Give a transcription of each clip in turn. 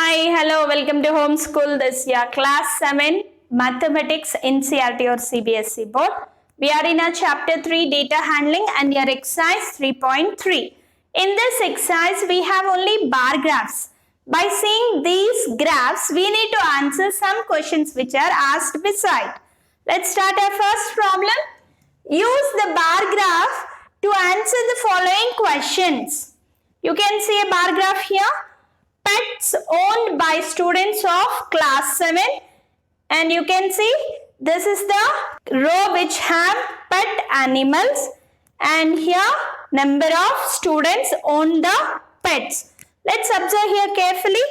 Hi, hello, welcome to Homeschool. This year, Class 7 Mathematics NCERT or CBSE board. We are in our Chapter 3 Data Handling and your exercise 3.3. In this exercise, we have only bar graphs. By seeing these graphs, we need to answer some questions which are asked beside. Let's start our first problem. Use the bar graph to answer the following questions. You can see a bar graph here. Pets owned by students of class 7, and you can see this is the row which have pet animals, and here number of students own the pets. Let's observe here carefully.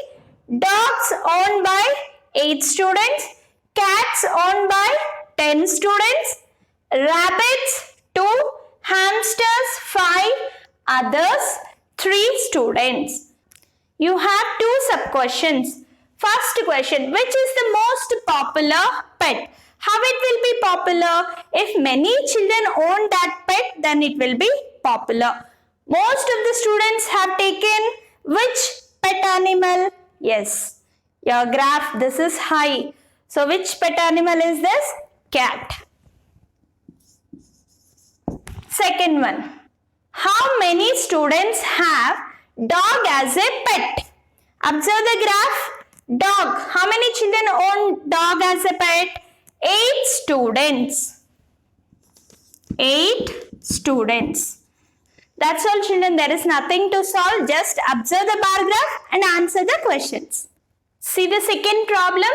Dogs owned by 8 students, cats owned by 10 students, rabbits 2, hamsters 5, others 3 students. You have 2 sub-questions. First question, which is the most popular pet? How it will be popular? If many children own that pet, then it will be popular. Most of the students have taken which pet animal? Yes, your graph, this is high. So which pet animal is this? Cat. Second one, how many students have dog as a pet? Observe the graph. Dog. How many children own dog as a pet? 8 students. 8 students. That's all, children. There is nothing to solve. Just observe the bar graph and answer the questions. See the second problem.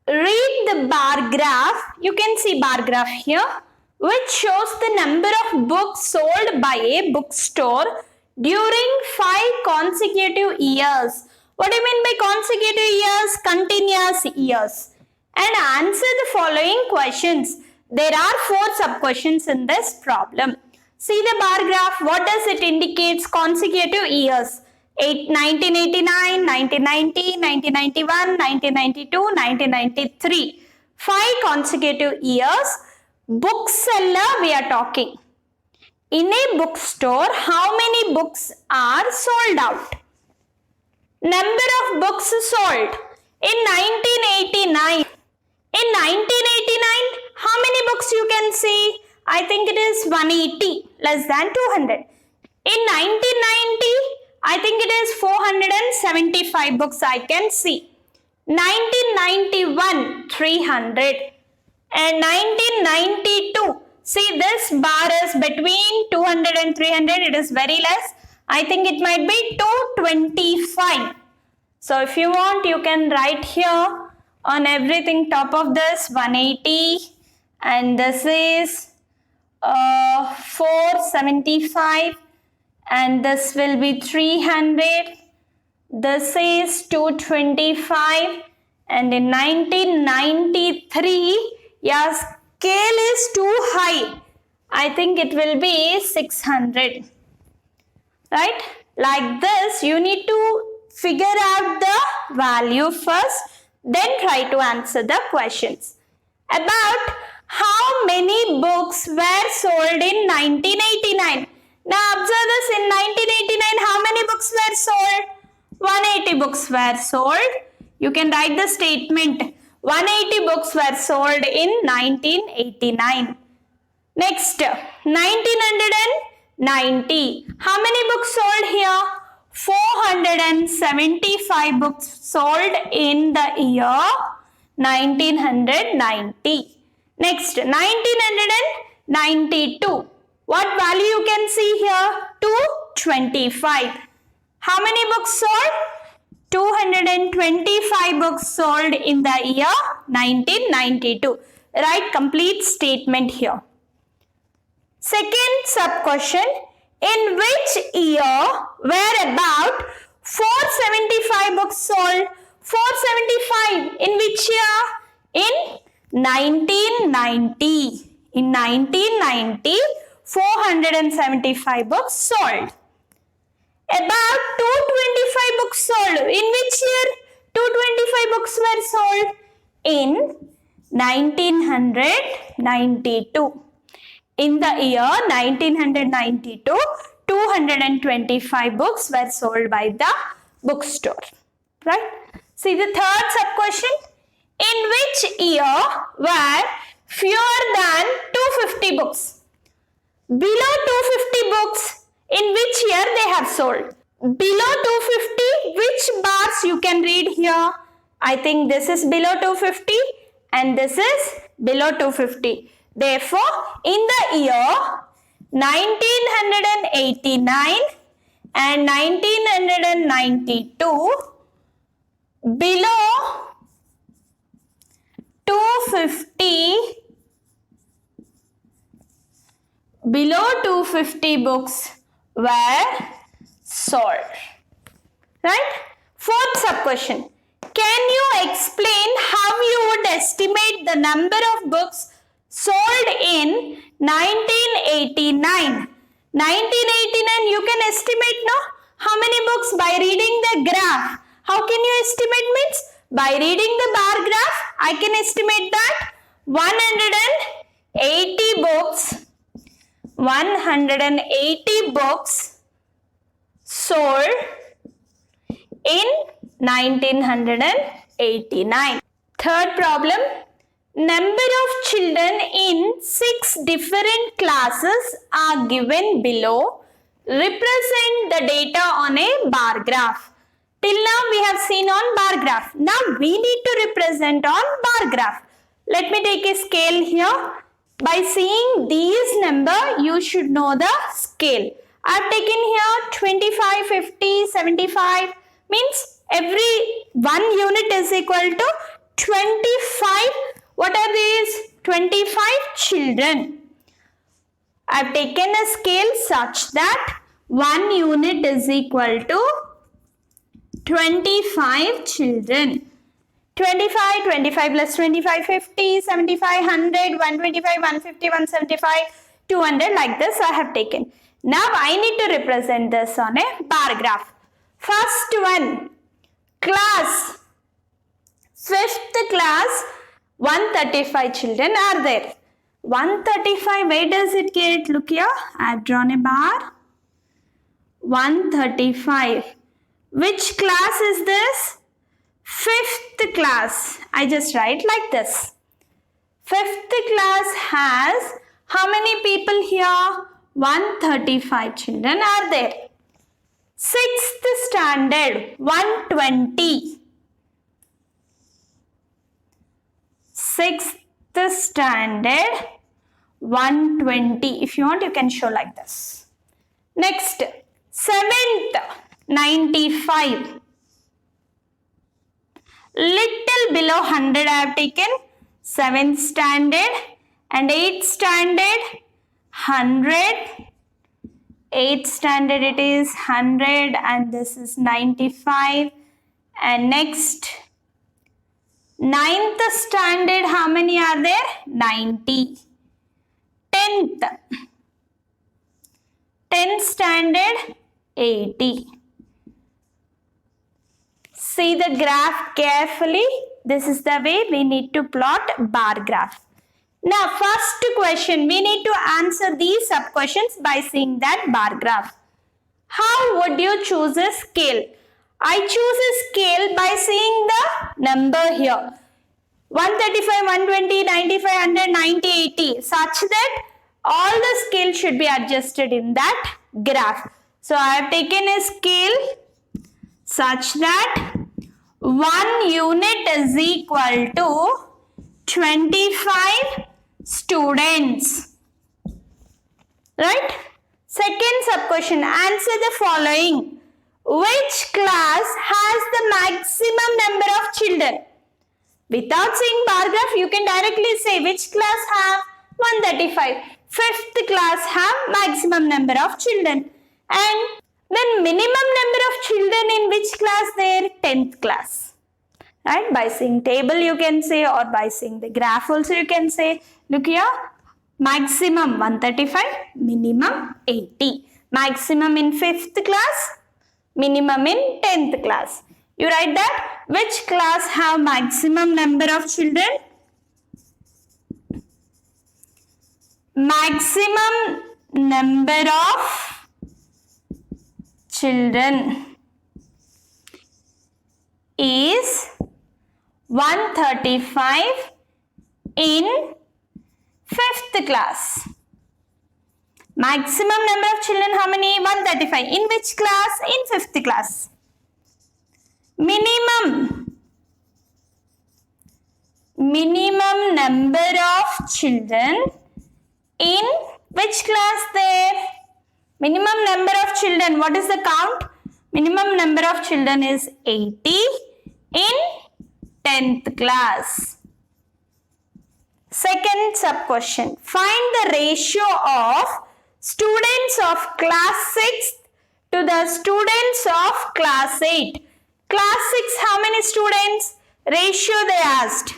Read the bar graph. You can see bar graph here, which shows the number of books sold by a bookstore during 5 consecutive years. What do you mean by consecutive years? Continuous years. And answer the following questions. There are 4 sub-questions in this problem. See the bar graph. What does it indicate? Consecutive years. 1989, 1990, 1991, 1992, 1993. 5 consecutive years. Bookseller we are talking. In a bookstore, how many books are sold out? Number of books sold. In 1989. In 1989, how many books you can see? I think it is 180, less than 200. In 1990, I think it is 475 books I can see. 1991, 300. And 1992, see this bar is between 200 and 300, it is very less. I think it might be 225. So if you want, you can write here on everything top of this 180, and this is 475, and this will be 300. This is 225, and in 1993, your scale is too high. I think it will be 600. Right? Like this, you need to figure out the value first, then try to answer the questions. About how many books were sold in 1989? Now observe this, in 1989, how many books were sold? 180 books were sold. You can write the statement. 180 books were sold in 1989. Next, 1990. How many books sold here? 475 books sold in the year 1990. Next, 1992. What value you can see here? 225. How many books sold? 225 books sold in the year 1992. Write complete statement here. Second sub-question. In which year were about 475 books sold? 475. In which year? In 1990. In 1990, 475 books sold. About 225 books sold. In which year 225 books were sold? In 1992. In the year 1992, 225 books were sold by the bookstore. Right? See the third sub question. In which year were fewer than 250 books? Below 250 books, in which year they have sold? Below 250, which bars you can read here? I think this is below 250 and this is below 250. Therefore, in the year 1989 and 1992, below 250 books were sold. Right? Fourth sub question. Can you explain how you would estimate the number of books sold in 1989? 1989 you can estimate, no? How many books? By reading the graph. How can you estimate means? By reading the bar graph, I can estimate that 180 books sold in 1989. Third problem. Number of children in 6 different classes are given below. Represent the data on a bar graph. Till now we have seen on bar graph. Now we need to represent on bar graph. Let me take a scale here. By seeing these number, you should know the scale. I have taken here 25, 50, 75. Means every 1 unit is equal to 25. What are these? 25 children. I have taken a scale such that 1 unit is equal to 25 children. 25, 25 plus 25, 50, 75, 100, 125, 150, 175, 200, like this I have taken. Now I need to represent this on a bar graph. First one, class, 5th class, 135 children are there. 135, where does it get? Look here, I have drawn a bar. 135. Which class is this? 5th class. I just write like this. 5th class has how many people here? 135 children are there. 6th standard, 120. 6th standard, 120. If you want, you can show like this. Next, 7th, 95. Little below 100 I have taken. 7th standard and 8th standard, 100. 8th standard it is 100 and this is 95. And next, 9th standard, how many are there? 90. 10th standard, 80. See the graph carefully. This is the way we need to plot bar graph. Now first question, we need to answer these sub questions by seeing that bar graph. How would you choose a scale? I choose a scale by seeing the number here. 135, 120, 95, 100, 90, 80. Such that all the scale should be adjusted in that graph. So I have taken a scale such that 1 unit is equal to 25 students. Right? Second sub question, answer the following. Which class has the maximum number of children? Without seeing bar graph, you can directly say which class have 135. 5th class have maximum number of children. And then minimum number of children in which class there? 10th class. Right? By seeing table you can say, or by seeing the graph also you can say. Look here, maximum 135, minimum 80. Maximum in 5th class, minimum in 10th class. You write that. Which class have maximum number of children? Maximum number of children is 135 in 5th class. Maximum number of children, how many? 135. In which class? In 5th class. Minimum number of children in which class there? Minimum number of children, what is the count? Minimum number of children is 80 in 10th class. Second sub question. Find the ratio of students of class 6 to the students of class 8. Class 6, how many students? Ratio they asked.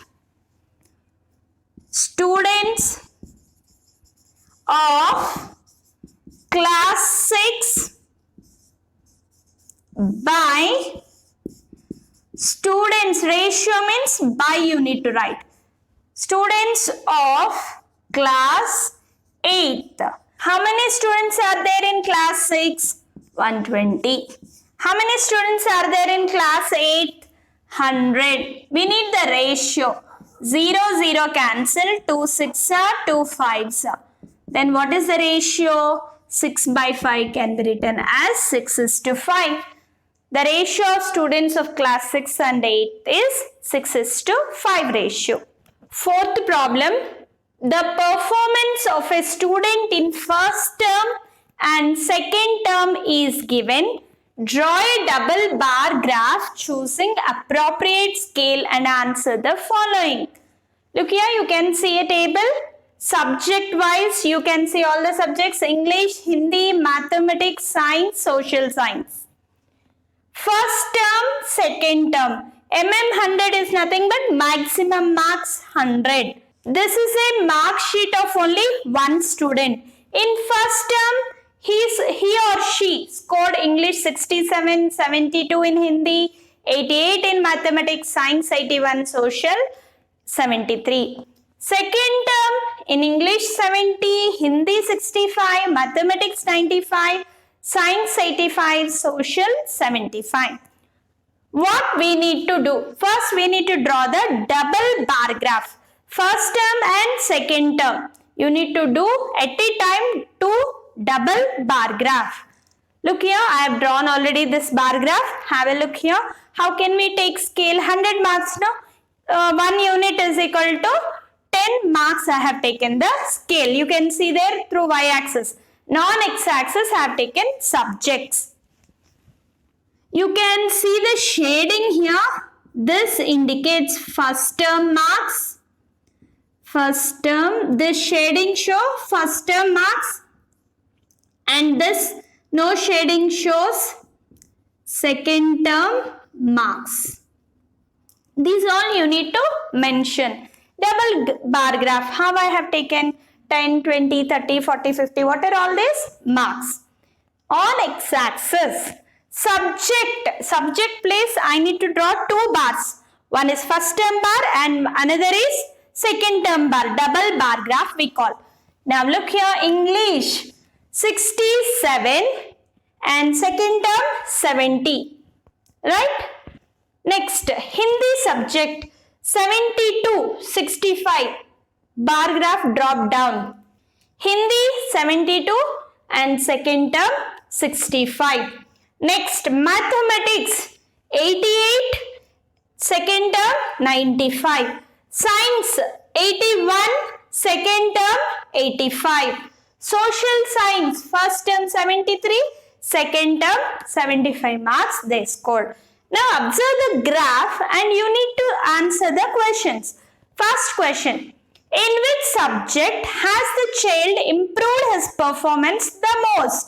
Students of class 6 by students. Ratio means by you need to write. Students of class 8. How many students are there in class 6? 120. How many students are there in class 8? 100. We need the ratio. 0, 0 cancel. 2 6 are 2 5s are. Then what is the ratio? 6 by 5 can be written as 6:5. The ratio of students of class 6 and 8 is 6:5 ratio. Fourth problem. The performance of a student in first term and second term is given. Draw a double bar graph choosing appropriate scale and answer the following. Look here, you can see a table. Subject wise, you can see all the subjects: English, Hindi, Mathematics, Science, Social Science. First term, second term. 100 is nothing but maximum marks 100. This is a mark sheet of only one student. In first term, he or she scored English 67, 72 in Hindi, 88 in Mathematics, Science 81, Social 73. Second term, in English 70, Hindi 65, Mathematics 95, Science 85, Social 75. What we need to do? First, we need to draw the double bar graph. First term and second term. You need to do at a time two double bar graph. Look here, I have drawn already this bar graph. Have a look here. How can we take scale? 100 marks, no? 1 unit is equal to 10 marks. I have taken the scale. You can see there through y-axis. Non-x axis I have taken subjects. You can see the shading here. This indicates first term marks. First term, this shading show first term marks. And this no shading shows second term marks. These all you need to mention. Double bar graph. How I have taken 10, 20, 30, 40, 50. What are all these? Marks. On x-axis. Subject place, I need to draw two bars. One is first term bar and another is second term bar. Double bar graph we call. Now look here, English 67 and second term 70. Right? Next, Hindi subject 72, 65. Bar graph drop down. Hindi 72 and second term 65. Next, Mathematics 88, second term 95. Science 81, second term 85. Social Science, first term 73, second term 75 marks they scored. Now observe the graph and you need to answer the questions. First question, in which subject has the child improved his performance the most?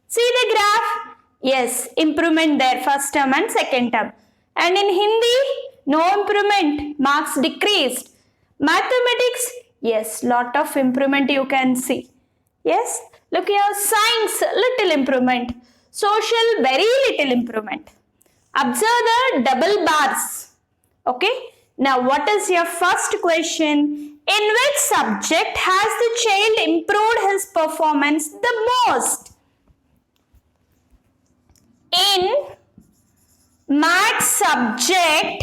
See the graph? Yes, improvement there, first term and second term. And in Hindi, no improvement, marks decreased. Mathematics, yes, lot of improvement you can see. Yes, look here, Science, little improvement. Social, very little improvement. Observe the double bars. Okay, now what is your first question? In which subject has the child improved his performance the most? In maths subject,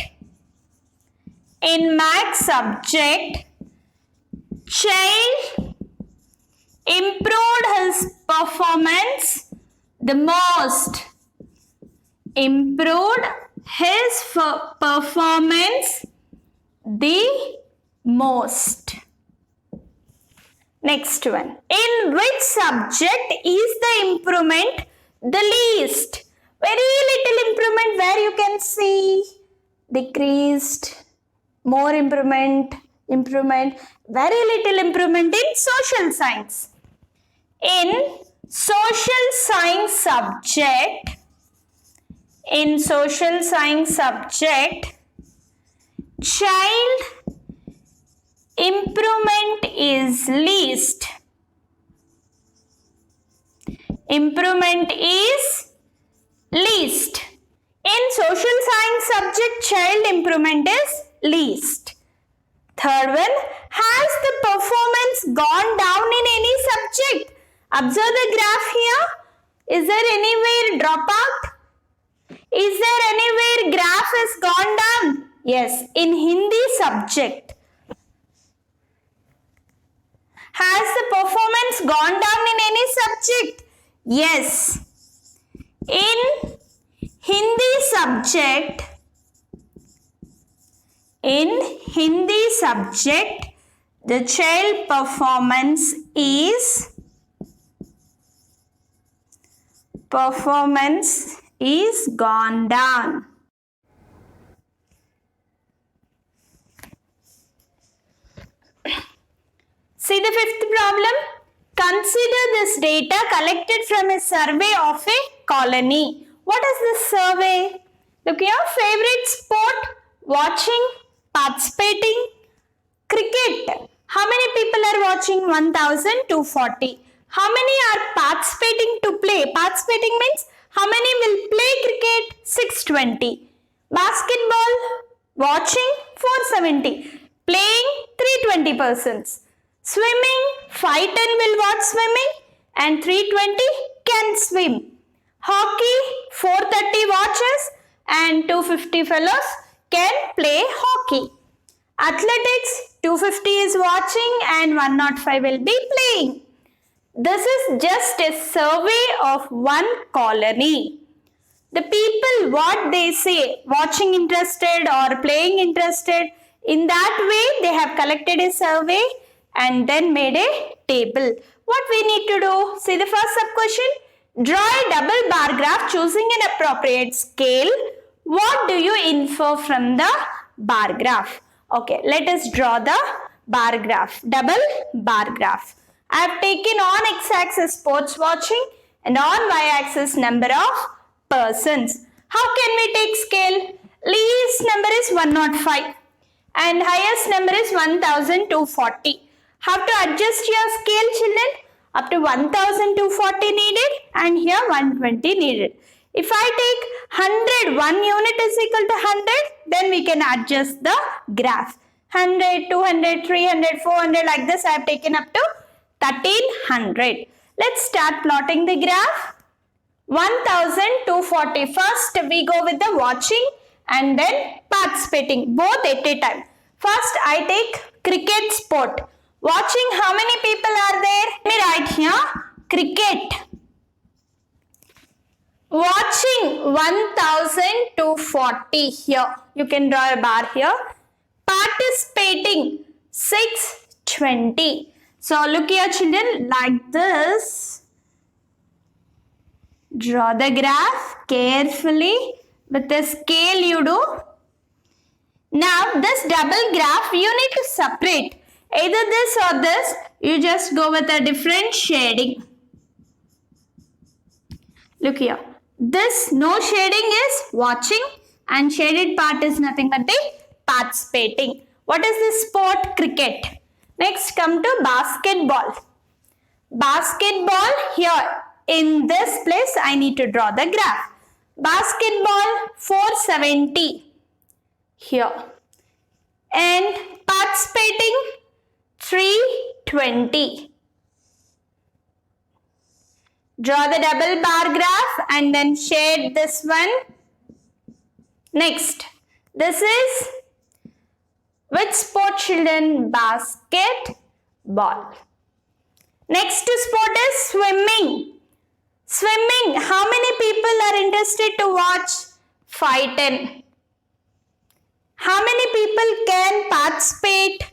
in math subject, child improved his performance the most. Improved his performance the most. Next one. In which subject is the improvement the least? Very little improvement where you can see decreased, more improvement, very little improvement in social science. In social science subject, child improvement is least. Improvement is least. In social science subject, child improvement is least. Third one, has the performance gone down in any subject? Observe the graph here. Is there anywhere dropout? Is there anywhere graph has gone down? Yes, in Hindi subject. Has the performance gone down in any subject? Yes. In Hindi subject, the child performance is gone down. See the fifth problem. Consider this data collected from a survey of a colony. What is this survey? Look here, favorite sport, watching, participating, cricket. How many people are watching? 1,240. How many are participating to play? Participating means how many will play cricket? 620. Basketball, watching, 470. Playing, 320 persons. Swimming, 510 will watch swimming and 320 can swim. Hockey, 430 watches and 250 fellows can play hockey. Athletics, 250 is watching and 105 will be playing. This is just a survey of one colony. The people, what they say, watching interested or playing interested, in that way they have collected a survey and then made a table. What we need to do? See the first sub-question. Draw a double bar graph choosing an appropriate scale. What do you infer from the bar graph? Okay, let us draw the bar graph, double bar graph. I have taken on x-axis sports watching and on y-axis number of persons. How can we take scale? Least number is 105 and highest number is 1,240. Have to adjust your scale, children. Up to 1,240 needed and here 120 needed. If I take 100, 1 unit is equal to 100, then we can adjust the graph. 100, 200, 300, 400 like this I have taken up to 1,300. Let's start plotting the graph. 1,240. First we go with the watching and then participating, both at a time. First I take cricket sport. Watching, how many people are there? Let me write here, cricket. Watching 1,240 here. You can draw a bar here. Participating 620. So look here children, like this. Draw the graph carefully with the scale you do. Now this double graph you need to separate. Either this or this, you just go with a different shading. Look here. This no shading is watching and shaded part is nothing but the participating. What is this sport? Cricket. Next come to basketball. Basketball here in this place I need to draw the graph. Basketball 470 here and participating 320. Draw the double bar graph and then shade this one. Next, this is Which sport, children? Basketball. Next sport is swimming. Swimming, how many people are interested to watch? 510. How many people can participate?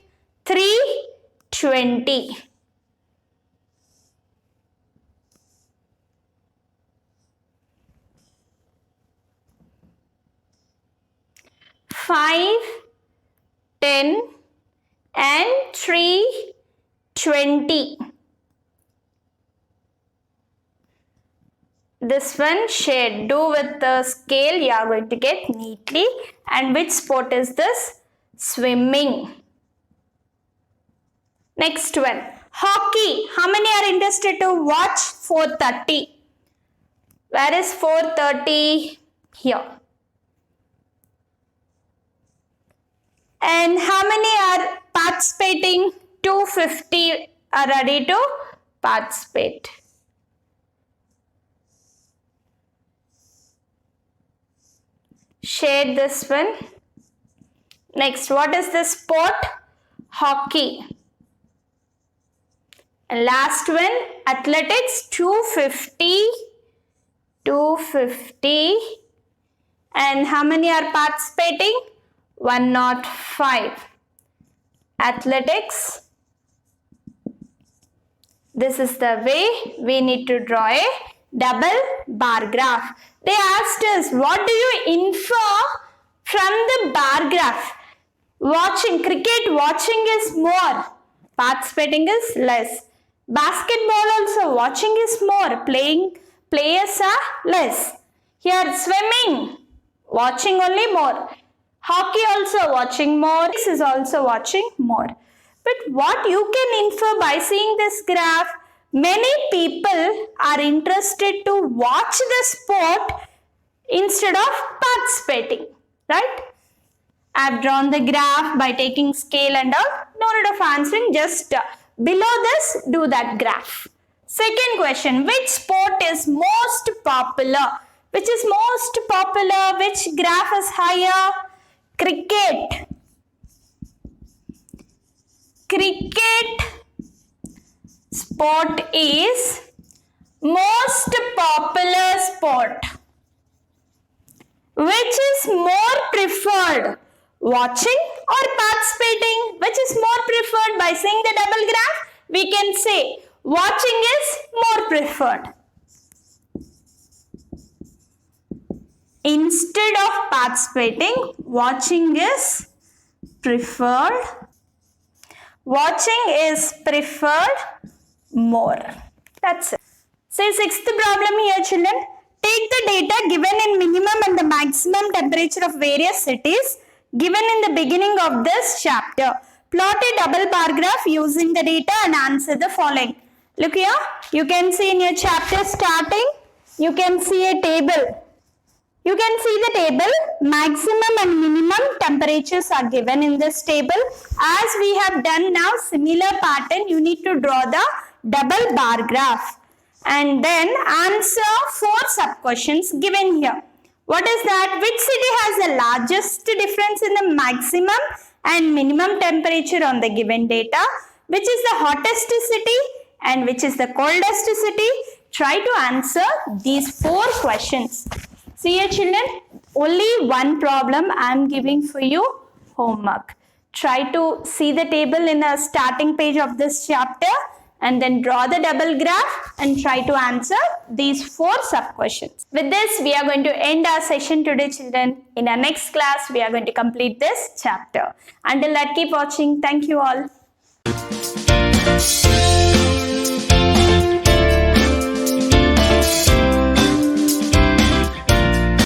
320. Five, 10 and 320. This one shade, do with the scale, you are going to get neatly. And which sport is this? Swimming. Next one, hockey. How many are interested to watch? 430. Where is 430? Here. And how many are participating? 250 are ready to participate. Shade this one. Next, what is this sport? Hockey. And last one, athletics, 250. 250. And how many are participating? 105. Athletics. This is the way we need to draw a double bar graph. They asked us, what do you infer from the bar graph? Cricket watching is more, participating is less. Basketball also watching is more, players are less. Here swimming, watching only more. Hockey also watching more, this is also watching more. But what you can infer by seeing this graph, many people are interested to watch the sport instead of participating, right? I have drawn the graph by taking scale and all. No need of answering, just below this, do that graph. Second question, which sport is most popular? Which is most popular? Which graph is higher? Cricket. Cricket sport is most popular sport. Which is more preferred? Watching or participating? Which is more preferred? By seeing the double graph, we can say watching is more preferred. Instead of participating, watching is preferred. Watching is preferred more. That's it. Say sixth problem here, children. Take the data given in minimum and the maximum temperature of various cities given in the beginning of this chapter. Plot a double bar graph using the data and answer the following. Look here. You can see in your chapter starting, you can see a table. You can see the table, maximum and minimum temperatures are given in this table. As we have done now, similar pattern, you need to draw the double bar graph. And then answer 4 sub-questions given here. What is that? Which city has the largest difference in the maximum and minimum temperature on the given data? Which is the hottest city and which is the coldest city? Try to answer these 4 questions. See here, children, only one problem I am giving for you homework. Try to see the table in a starting page of this chapter and then draw the double graph and try to answer these 4 sub-questions. With this, we are going to end our session today, children. In our next class, we are going to complete this chapter. Until that, keep watching. Thank you all.